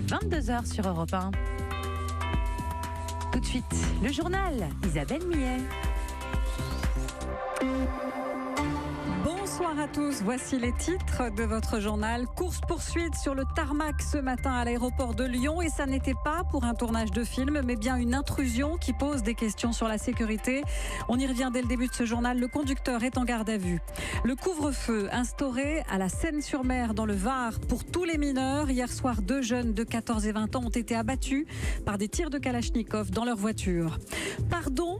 22 h sur Europe 1. Tout de suite, le journal, Isabelle Millet. Bonsoir à tous, voici les titres de votre journal. Course-poursuite sur le tarmac ce matin à l'aéroport de Lyon et ça n'était pas pour un tournage de film mais bien une intrusion qui pose des questions sur la sécurité. On y revient dès le début de ce journal, le conducteur est en garde à vue. Le couvre-feu instauré à la Seine-sur-Mer dans le Var pour tous les mineurs. Hier soir, 2 jeunes de 14 et 20 ans ont été abattus par des tirs de Kalachnikov dans leur voiture. Pardon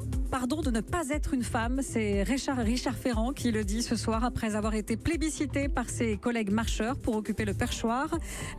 de ne pas être une femme, c'est Richard Ferrand qui le dit ce soir après avoir été plébiscité par ses collègues marcheurs pour occuper le perchoir.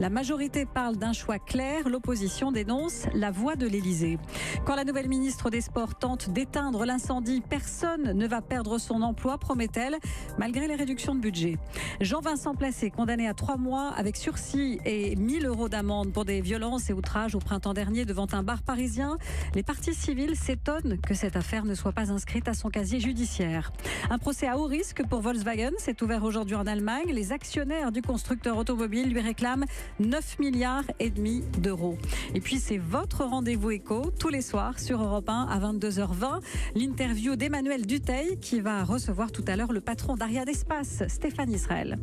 La majorité parle d'un choix clair, l'opposition dénonce la voix de l'Élysée. Quand la nouvelle ministre des Sports tente d'éteindre l'incendie, personne ne va perdre son emploi, promet-elle, malgré les réductions de budget. Jean-Vincent Placé, condamné à 3 mois avec sursis et 1 000 € d'amende pour des violences et outrages au printemps dernier devant un bar parisien. Les parties civiles s'étonnent que cette affaire ne soit pas inscrite à son casier judiciaire. Un procès à haut risque pour Volkswagen s'est ouvert aujourd'hui en Allemagne. Les actionnaires du constructeur automobile lui réclament 9,5 milliards d'euros. Et puis c'est votre rendez-vous éco tous les soirs sur Europe 1 à 22h20. L'interview d'Emmanuel Dutheil qui va recevoir tout à l'heure le patron d'Ariane Espace, Stéphane Israël.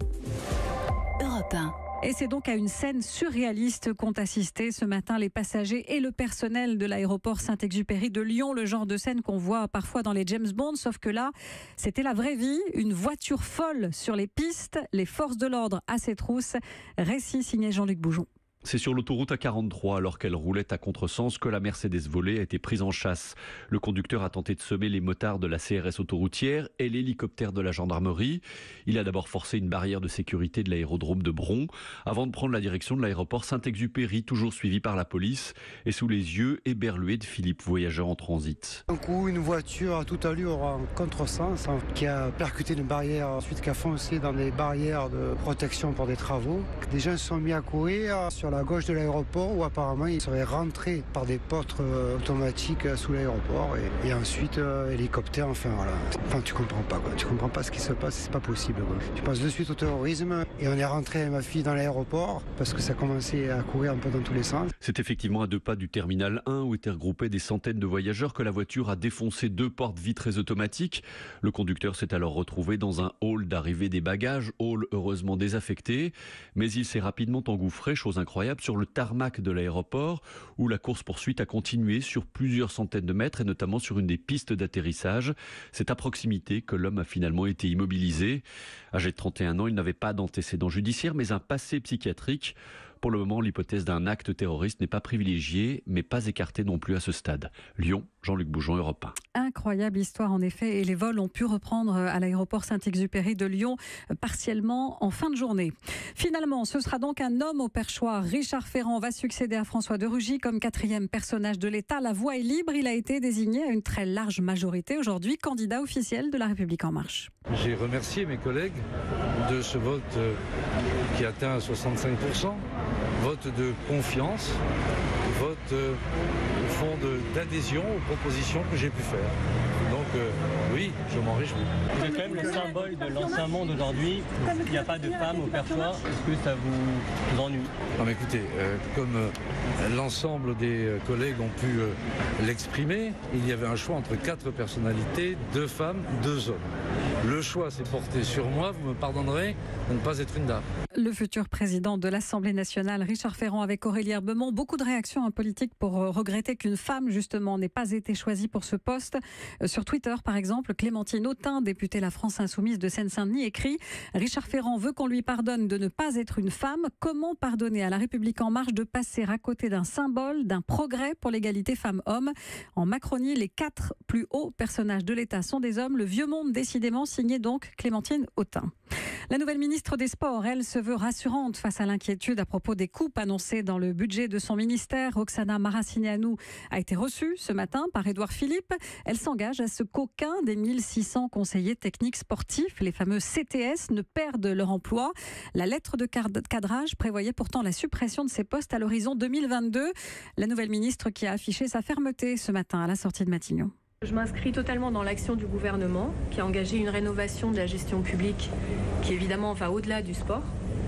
Europe 1. Et c'est donc à une scène surréaliste qu'ont assisté ce matin les passagers et le personnel de l'aéroport Saint-Exupéry de Lyon, le genre de scène qu'on voit parfois dans les James Bond, sauf que là, c'était la vraie vie, une voiture folle sur les pistes, les forces de l'ordre à ses trousses. Récit signé Jean-Luc Boujon. C'est sur l'autoroute A43, alors qu'elle roulait à contresens, que la Mercedes volée a été prise en chasse. Le conducteur a tenté de semer les motards de la CRS autoroutière et l'hélicoptère de la gendarmerie. Il a d'abord forcé une barrière de sécurité de l'aérodrome de Bron, avant de prendre la direction de l'aéroport Saint-Exupéry, toujours suivi par la police, et sous les yeux éberlués de Philippe, voyageur en transit. Un coup, une voiture à toute allure en contresens qui a percuté une barrière, ensuite qui a foncé dans des barrières de protection pour des travaux. Des gens se sont mis à courir sur la gauche de l'aéroport où apparemment ils seraient rentrés par des portes automatiques sous l'aéroport et ensuite hélicoptère, enfin voilà. Enfin tu comprends pas ce qui se passe, c'est pas possible quoi. Je pense de suite au terrorisme et on est rentré avec ma fille dans l'aéroport parce que ça commençait à courir un peu dans tous les sens. C'est effectivement à 2 pas du terminal 1 où étaient regroupés des centaines de voyageurs que la voiture a défoncé 2 portes vitrées automatiques. Le conducteur s'est alors retrouvé dans un hall d'arrivée des bagages, hall heureusement désaffecté, mais il s'est rapidement engouffré, chose incroyable, sur le tarmac de l'aéroport où la course-poursuite a continué sur plusieurs centaines de mètres et notamment sur une des pistes d'atterrissage. C'est à proximité que l'homme a finalement été immobilisé. Âgé de 31 ans, il n'avait pas d'antécédents judiciaires mais un passé psychiatrique. Pour le moment, l'hypothèse d'un acte terroriste n'est pas privilégiée, mais pas écartée non plus à ce stade. Lyon, Jean-Luc Boujon, Europe 1. Incroyable histoire en effet, et les vols ont pu reprendre à l'aéroport Saint-Exupéry de Lyon partiellement en fin de journée. Finalement, ce sera donc un homme au perchoir. Richard Ferrand va succéder à François de Rugy comme 4e personnage de l'État. La voie est libre, il a été désigné à une très large majorité aujourd'hui, candidat officiel de La République En Marche. J'ai remercié mes collègues de ce vote qui atteint 65%. Vote de confiance, vote au fond d'adhésion aux propositions que j'ai pu faire. Donc oui, je m'en réjouis. Vous êtes quand même le symbole de l'ancien monde aujourd'hui. Il n'y a pas de femmes au perchoir. Est-ce que ça vous ennuie? Non mais écoutez, comme l'ensemble des collègues ont pu l'exprimer, il y avait un choix entre 4 personnalités, 2 femmes, 2 hommes. Le choix s'est porté sur moi, vous me pardonnerez de ne pas être une dame. Le futur président de l'Assemblée nationale, Richard Ferrand, avec Aurélie Herbemont. Beaucoup de réactions politiques pour regretter qu'une femme, justement, n'ait pas été choisie pour ce poste. Sur Twitter, par exemple, Clémentine Autain, députée La France Insoumise de Seine-Saint-Denis, écrit « Richard Ferrand veut qu'on lui pardonne de ne pas être une femme. Comment pardonner à La République En Marche de passer à côté d'un symbole, d'un progrès pour l'égalité femmes-hommes ?» En Macronie, les 4 plus hauts personnages de l'État sont des hommes. Le vieux monde, décidément, signé donc Clémentine Autain. La nouvelle ministre des Sports, elle, se veut rassurante face à l'inquiétude à propos des coupes annoncées dans le budget de son ministère. Roxana Maracineanu a été reçue ce matin par Édouard Philippe. Elle s'engage à ce qu'aucun des 1600 conseillers techniques sportifs, les fameux CTS, ne perdent leur emploi. La lettre de cadrage prévoyait pourtant la suppression de ces postes à l'horizon 2022. La nouvelle ministre qui a affiché sa fermeté ce matin à la sortie de Matignon. Je m'inscris totalement dans l'action du gouvernement qui a engagé une rénovation de la gestion publique qui évidemment va au-delà du sport.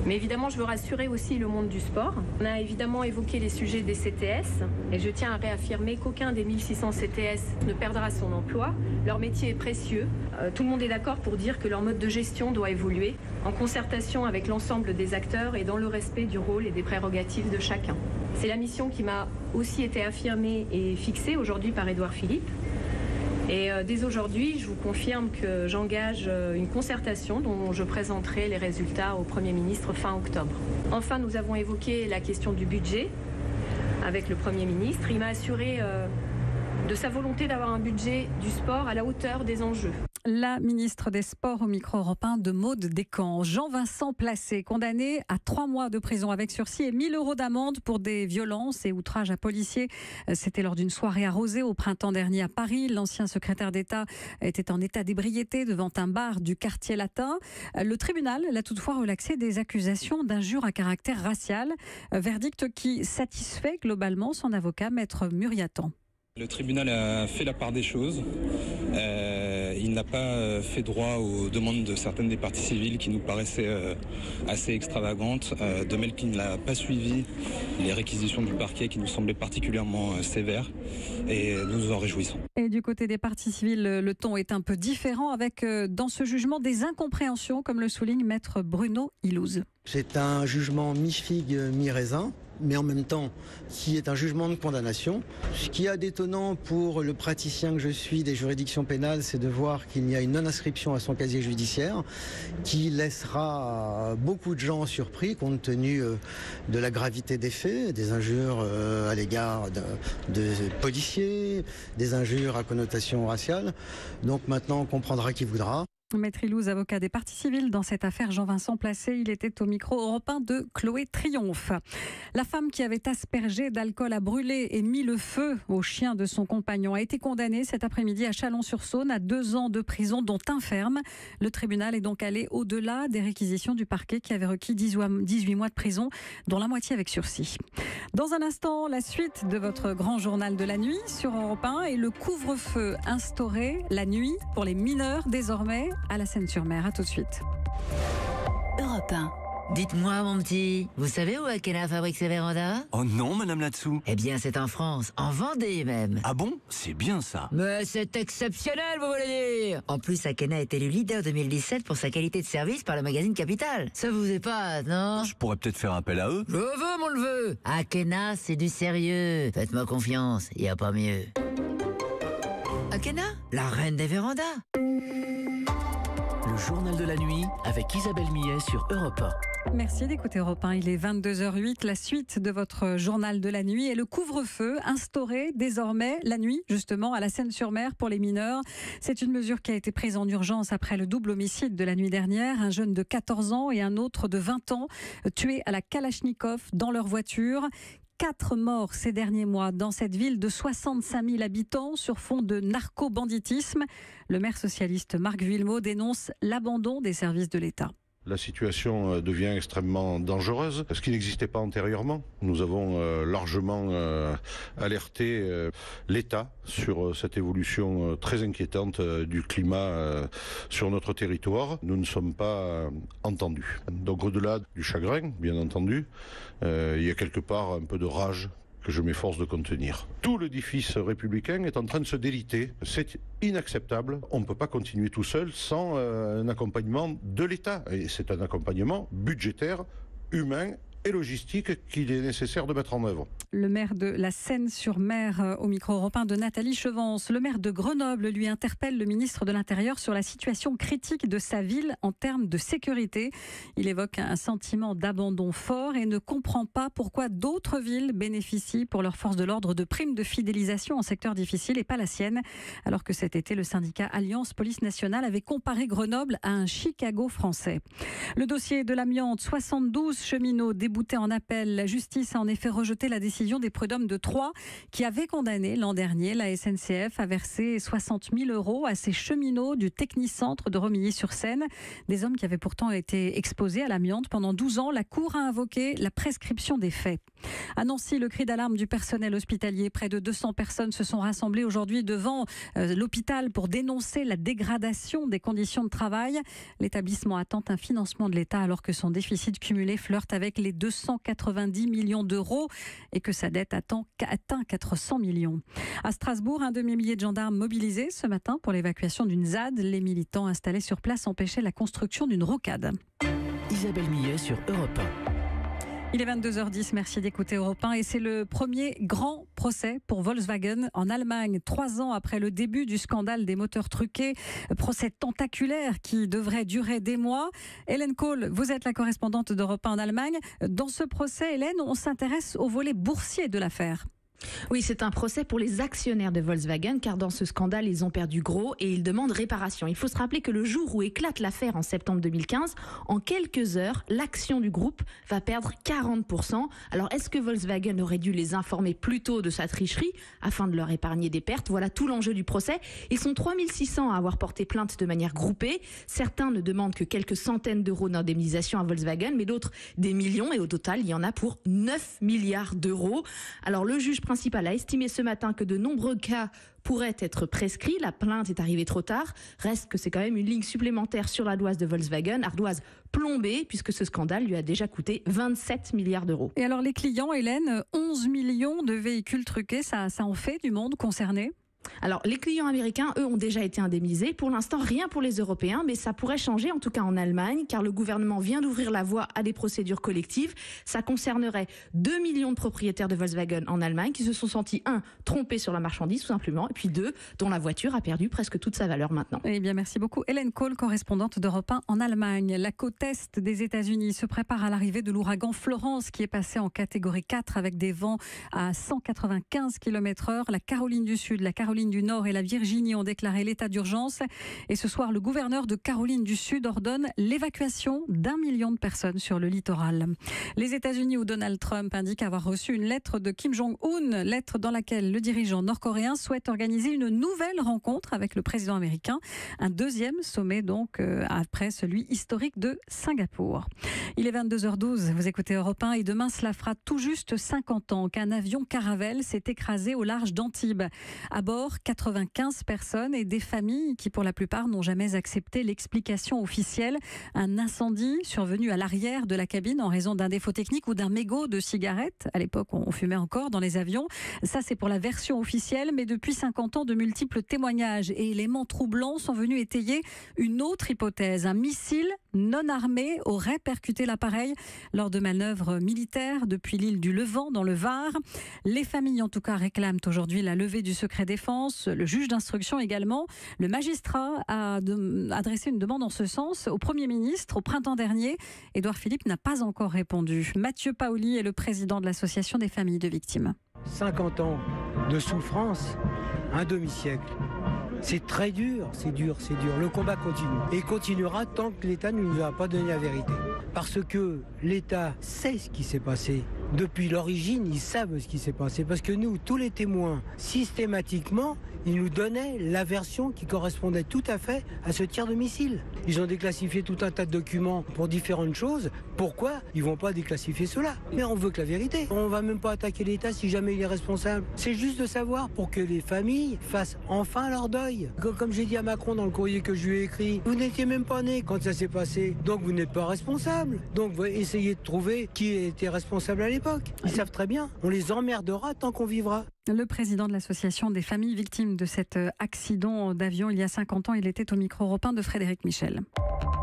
Mais évidemment, je veux rassurer aussi le monde du sport. On a évidemment évoqué les sujets des CTS et je tiens à réaffirmer qu'aucun des 1600 CTS ne perdra son emploi. Leur métier est précieux. Tout le monde est d'accord pour dire que leur mode de gestion doit évoluer en concertation avec l'ensemble des acteurs et dans le respect du rôle et des prérogatives de chacun. C'est la mission qui m'a aussi été affirmée et fixée aujourd'hui par Édouard Philippe. Et dès aujourd'hui, je vous confirme que j'engage une concertation dont je présenterai les résultats au Premier ministre fin octobre. Enfin, nous avons évoqué la question du budget avec le Premier ministre. Il m'a assuré de sa volonté d'avoir un budget du sport à la hauteur des enjeux. La ministre des Sports au micro européen de Maud Descamps. Jean-Vincent Placé, condamné à 3 mois de prison avec sursis et 1 000 € d'amende pour des violences et outrages à policiers. C'était lors d'une soirée arrosée au printemps dernier à Paris. L'ancien secrétaire d'État était en état d'ébriété devant un bar du quartier latin. Le tribunal l'a toutefois relaxé des accusations d'injures à caractère racial. Verdict qui satisfait globalement son avocat, Maître Muriatan. Le tribunal a fait la part des choses. Il n'a pas fait droit aux demandes de certaines des parties civiles qui nous paraissaient assez extravagantes, de même qu'il n'a pas suivi les réquisitions du parquet qui nous semblaient particulièrement sévères, et nous nous en réjouissons. Et du côté des parties civiles, le ton est un peu différent avec dans ce jugement des incompréhensions, comme le souligne Maître Bruno Ilouz. C'est un jugement mi-figue, mi-raisin, mais en même temps qui est un jugement de condamnation. Ce qui est détonnant pour le praticien que je suis des juridictions pénales, c'est de voir qu'il y a une non-inscription à son casier judiciaire qui laissera beaucoup de gens surpris compte tenu de la gravité des faits, des injures à l'égard de policiers, des injures à connotation raciale. Donc maintenant on comprendra qui voudra. Maître Ilouz, avocat des parties civiles dans cette affaire Jean-Vincent Placé, il était au micro européen de Chloé Triomphe. La femme qui avait aspergé d'alcool à brûler et mis le feu au chien de son compagnon a été condamnée cet après-midi à Chalon-sur-Saône à 2 ans de prison, dont un ferme. Le tribunal est donc allé au-delà des réquisitions du parquet qui avait requis 18 mois de prison, dont la moitié avec sursis. Dans un instant, la suite de votre grand journal de la nuit sur Europe 1 et le couvre-feu instauré la nuit pour les mineurs désormais à la Seine-sur-Mer. À tout de suite. Europe 1. Dites-moi, mon petit, vous savez où Akena fabrique ses vérandas? Oh non, madame là-dessous. Eh bien, c'est en France, en Vendée même. Ah bon? C'est bien ça. Mais c'est exceptionnel, vous voulez dire? En plus, Akena a été élu leader 2017 pour sa qualité de service par le magazine Capital. Ça vous épate, non? Je pourrais peut-être faire appel à eux. Je veux, mon neveu. Akena, c'est du sérieux. Faites-moi confiance, il n'y a pas mieux. Akena, la reine des vérandas. Le journal de la nuit avec Isabelle Millet sur Europe 1. Merci d'écouter Europe 1. Il est 22h08. La suite de votre journal de la nuit et le couvre-feu instauré désormais la nuit, justement, à la Seine-sur-Mer pour les mineurs. C'est une mesure qui a été prise en urgence après le double homicide de la nuit dernière. Un jeune de 14 ans et un autre de 20 ans tués à la Kalachnikov dans leur voiture. 4 morts ces derniers mois dans cette ville de 65 000 habitants sur fond de narco-banditisme. Le maire socialiste Marc Villemot dénonce l'abandon des services de l'État. La situation devient extrêmement dangereuse, ce qui n'existait pas antérieurement. Nous avons largement alerté l'État sur cette évolution très inquiétante du climat sur notre territoire. Nous ne sommes pas entendus. Donc au-delà du chagrin, bien entendu, il y a quelque part un peu de rage que je m'efforce de contenir. Tout l'édifice républicain est en train de se déliter. C'est inacceptable. On ne peut pas continuer tout seul sans un accompagnement de l'État. Et c'est un accompagnement budgétaire, humain et logistique qu'il est nécessaire de mettre en œuvre. Le maire de la Seine-sur-Mer au micro européen de Nathalie Chevance. Le maire de Grenoble lui interpelle le ministre de l'Intérieur sur la situation critique de sa ville en termes de sécurité. Il évoque un sentiment d'abandon fort et ne comprend pas pourquoi d'autres villes bénéficient pour leurs forces de l'ordre de primes de fidélisation en secteur difficile et pas la sienne. Alors que cet été, le syndicat Alliance Police Nationale avait comparé Grenoble à un Chicago français. Le dossier de l'amiante, 72 cheminots déboutés en appel. La justice a en effet rejeté la décision décision des prud'hommes de Troyes qui avait condamné l'an dernier la SNCF à verser 60 000 € à ses cheminots du Technicentre de Romilly-sur-Seine. Des hommes qui avaient pourtant été exposés à l'amiante pendant 12 ans. La Cour a invoqué la prescription des faits. À Nancy, le cri d'alarme du personnel hospitalier. Près de 200 personnes se sont rassemblées aujourd'hui devant l'hôpital pour dénoncer la dégradation des conditions de travail. L'établissement attend un financement de l'État alors que son déficit cumulé flirte avec les 290 millions d'euros et que sa dette atteint 400 millions. À Strasbourg, un demi-millier de gendarmes mobilisés ce matin pour l'évacuation d'une ZAD. Les militants installés sur place empêchaient la construction d'une rocade. Isabelle Millet sur Europe 1. Il est 22h10, merci d'écouter Europe 1 et c'est le premier grand procès pour Volkswagen en Allemagne, 3 ans après le début du scandale des moteurs truqués, procès tentaculaire qui devrait durer des mois. Hélène Kohl, vous êtes la correspondante d'Europe 1 en Allemagne. Dans ce procès, Hélène, on s'intéresse au volet boursier de l'affaire. Oui, c'est un procès pour les actionnaires de Volkswagen, car dans ce scandale, ils ont perdu gros et ils demandent réparation. Il faut se rappeler que le jour où éclate l'affaire en septembre 2015, en quelques heures, l'action du groupe va perdre 40%. Alors, est-ce que Volkswagen aurait dû les informer plus tôt de sa tricherie afin de leur épargner des pertes? Voilà tout l'enjeu du procès. Ils sont 3600 à avoir porté plainte de manière groupée. Certains ne demandent que quelques centaines d'euros d'indemnisation à Volkswagen, mais d'autres des millions. Et au total, il y en a pour 9 milliards d'euros. Alors, le juge principal a estimé ce matin que de nombreux cas pourraient être prescrits. La plainte est arrivée trop tard. Reste que c'est quand même une ligne supplémentaire sur l'ardoise de Volkswagen, ardoise plombée, puisque ce scandale lui a déjà coûté 27 milliards d'euros. Et alors les clients, Hélène, 11 millions de véhicules truqués, ça en fait du monde concerné ? Alors, les clients américains, eux, ont déjà été indemnisés. Pour l'instant, rien pour les Européens, mais ça pourrait changer, en tout cas en Allemagne, car le gouvernement vient d'ouvrir la voie à des procédures collectives. Ça concernerait 2 millions de propriétaires de Volkswagen en Allemagne qui se sont sentis, 1, trompés sur la marchandise, tout simplement, et puis 2, dont la voiture a perdu presque toute sa valeur maintenant. Eh bien, merci beaucoup. Hélène Kohl, correspondante d'Europe 1 en Allemagne. La côte est des États-Unis se prépare à l'arrivée de l'ouragan Florence, qui est passé en catégorie 4 avec des vents à 195 km/h. La Caroline du Sud, la Caroline du Nord et la Virginie ont déclaré l'état d'urgence. Et ce soir, le gouverneur de Caroline du Sud ordonne l'évacuation d'1 million de personnes sur le littoral. Les États-Unis, où Donald Trump indique avoir reçu une lettre de Kim Jong-un, lettre dans laquelle le dirigeant nord-coréen souhaite organiser une nouvelle rencontre avec le président américain. Un deuxième sommet donc après celui historique de Singapour. Il est 22h12, vous écoutez Europe 1 et demain cela fera tout juste 50 ans qu'un avion Caravelle s'est écrasé au large d'Antibes. À bord, 95 personnes et des familles qui pour la plupart n'ont jamais accepté l'explication officielle. Un incendie survenu à l'arrière de la cabine en raison d'un défaut technique ou d'un mégot de cigarette. À l'époque, on fumait encore dans les avions. Ça, c'est pour la version officielle, mais depuis 50 ans, de multiples témoignages et éléments troublants sont venus étayer une autre hypothèse. Un missile non armé aurait percuté l'appareil lors de manœuvres militaires depuis l'île du Levant dans le Var. Les familles, en tout cas, réclament aujourd'hui la levée du secret défense. Le juge d'instruction également. Le magistrat a adressé une demande en ce sens au Premier ministre au printemps dernier. Édouard Philippe n'a pas encore répondu. Mathieu Paoli est le président de l'Association des familles de victimes. 50 ans de souffrance, un demi-siècle. C'est très dur, c'est dur. Le combat continue. Et continuera tant que l'État ne nous a pas donné la vérité. Parce que l'État sait ce qui s'est passé. Depuis l'origine, ils savent ce qui s'est passé. Parce que nous, tous les témoins, systématiquement, ils nous donnaient la version qui correspondait tout à fait à ce tir de missile. Ils ont déclassifié tout un tas de documents pour différentes choses. Pourquoi ils vont pas déclassifier cela? Mais on veut que la vérité. On va même pas attaquer l'État si jamais il est responsable. C'est juste de savoir pour que les familles fassent enfin leur deuil. Comme j'ai dit à Macron dans le courrier que je lui ai écrit, vous n'étiez même pas né quand ça s'est passé. Donc vous n'êtes pas responsable. Donc vous essayez de trouver qui était responsable à l'époque. Ils savent très bien. On les emmerdera tant qu'on vivra. Le président de l'association des familles victimes de cet accident d'avion il y a 50 ans, il était au micro Europe 1 de Frédéric Michel.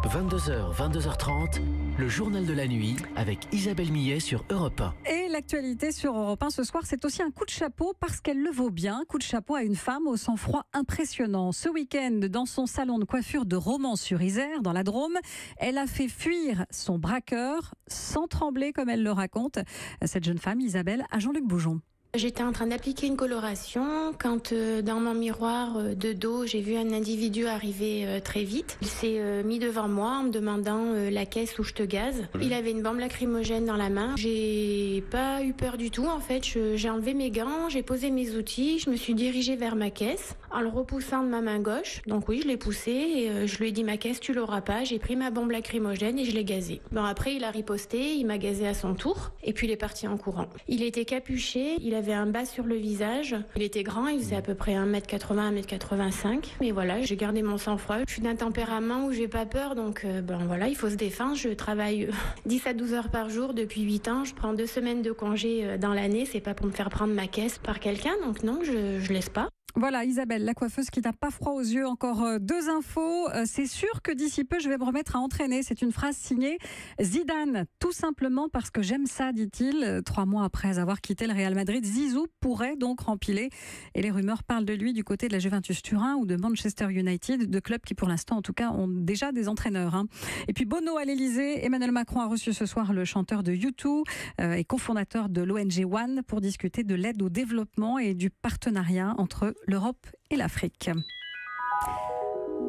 22h, 22h30, le journal de la nuit avec Isabelle Millet sur Europe 1. Et l'actualité sur Europe 1 ce soir, c'est aussi un coup de chapeau parce qu'elle le vaut bien. Coup de chapeau à une femme au sang-froid impressionnant. Ce week-end, dans son salon de coiffure de Romans-sur-Isère, dans la Drôme, elle a fait fuir son braqueur sans trembler comme elle le raconte. Cette jeune femme, Isabelle, à Jean-Luc Boujon. J'étais en train d'appliquer une coloration quand dans mon miroir de dos, j'ai vu un individu arriver très vite. Il s'est mis devant moi en me demandant la caisse où je te gaze. Il avait une bombe lacrymogène dans la main. J'ai pas eu peur du tout en fait. J'ai enlevé mes gants, j'ai posé mes outils, je me suis dirigée vers ma caisse en le repoussant de ma main gauche. Donc oui, je l'ai poussé et je lui ai dit ma caisse tu l'auras pas. J'ai pris ma bombe lacrymogène et je l'ai gazé. Bon après il a riposté, il m'a gazé à son tour et puis il est parti en courant. Il était capuché, il avait un bas sur le visage. Il était grand, il faisait à peu près 1m80, 1m85. Mais voilà, j'ai gardé mon sang-froid. Je suis d'un tempérament où j'ai pas peur, donc voilà, il faut se défendre. Je travaille 10 à 12 heures par jour depuis 8 ans. Je prends 2 semaines de congé dans l'année. C'est pas pour me faire prendre ma caisse par quelqu'un, donc non, je laisse pas. Voilà, Isabelle, la coiffeuse qui n'a pas froid aux yeux. Encore 2 infos. C'est sûr que d'ici peu, je vais me remettre à entraîner. C'est une phrase signée Zidane. Tout simplement parce que j'aime ça, dit-il. 3 mois après avoir quitté le Real Madrid, Zizou pourrait donc rempiler. Et les rumeurs parlent de lui du côté de la Juventus Turin ou de Manchester United, de clubs qui pour l'instant, en tout cas, ont déjà des entraîneurs. Et puis Bono à l'Elysée. Emmanuel Macron a reçu ce soir le chanteur de U2 et cofondateur de l'ONG One pour discuter de l'aide au développement et du partenariat entre l'Europe et l'Afrique.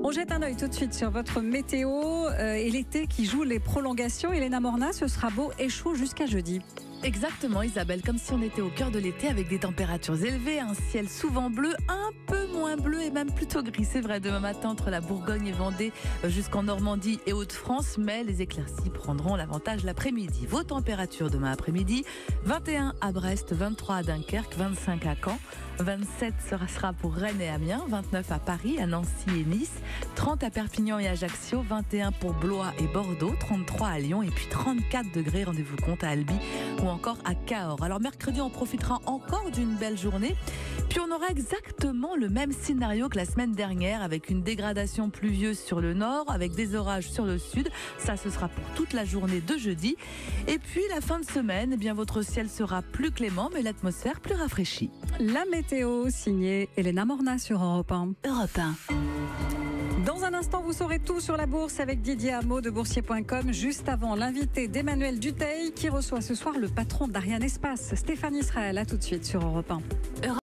On jette un œil tout de suite sur votre météo et l'été qui joue les prolongations. Elena Morna, ce sera beau et chaud jusqu'à jeudi. Exactement Isabelle, comme si on était au cœur de l'été avec des températures élevées, un ciel souvent bleu, un peu moins bleu et même plutôt gris. C'est vrai, demain matin entre la Bourgogne et Vendée jusqu'en Normandie et Hauts-de-France, mais les éclaircies prendront l'avantage l'après-midi. Vos températures demain après-midi, 21 à Brest, 23 à Dunkerque, 25 à Caen, 27 sera pour Rennes et Amiens, 29 à Paris, à Nancy et Nice, 30 à Perpignan et Ajaccio, 21 pour Blois et Bordeaux, 33 à Lyon et puis 34 degrés, rendez-vous compte, à Albi ou encore à Cahors. Alors mercredi, on profitera encore d'une belle journée. Puis on aura exactement le même scénario que la semaine dernière avec une dégradation pluvieuse sur le nord, avec des orages sur le sud. Ça, ce sera pour toute la journée de jeudi. Et puis la fin de semaine, eh bien, votre ciel sera plus clément, mais l'atmosphère plus rafraîchie. La météo signée Elena Morna sur Europe 1. Europe 1. Dans un instant, vous saurez tout sur la bourse avec Didier Hameau de boursier.com. Juste avant, l'invité d'Emmanuel Dutheil qui reçoit ce soir le patron d'Ariane Espace, Stéphane Israël. À tout de suite sur Europe 1.